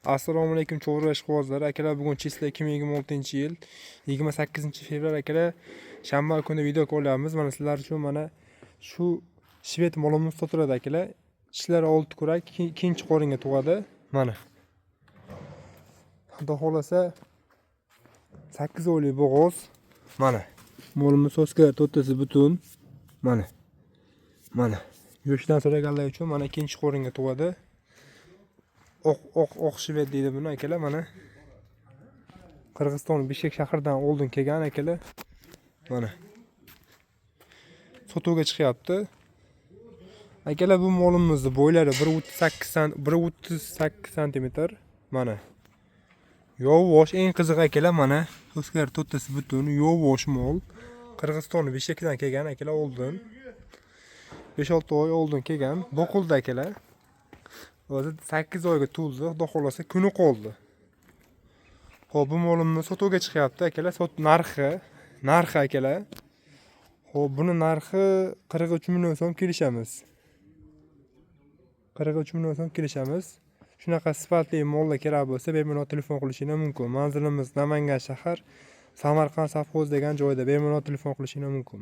Assalomu alaykum cho'g'ri ishqibozlar. Akalar, bugun chisla 2026-yil 28-fevral akalar shanba kuni video ko'ryapmiz. Mana sizlar uchun mana shu shved molimiz sotiladi akalar. Ishlar 6 kurak, ikkinchi qo'ringa tug'adi. Mana. Xudo xolasa 8 oylik bo'g'oz. Mana. Molimiz so'skar to'ttasi butun. Mana. Mana. Yo'shdan so'raganlar uchun mana ikkinchi qo'ringa tug'adi. Oq shved deydi buni akalar. Mana Qirg'iziston Bishkek shahridan oldin kelgan akalar. Mana sotuvga chiqyapti. Akalar, bu molimizni bo'ylari 1.38 sm. Mana yovosh, eng qiziq akalar, mana so'skar to'ttasi butun yovosh mol. Qirg'iziston Bishkekdan kelgan akalar, oldin 5-6 oy oldin kelgan. Boqildi akalar. Hozir 8 oyga to'ldi. Xudo xolasa kuni qoldi. Xo'p, bu molimni sotuvga chiqyapti akalar. Narxi akalar. Xo'p, buni narxi 43 million so'm kelishamiz. 43 million so'm kelishamiz. Shunaqa sifatli mollar kerak bo'lsa, bemalol telefon qilishingiz mumkin. Manzilimiz Namangan shahar, Samarqand safxoz degan joyda bemalol telefon qilishingiz mumkin.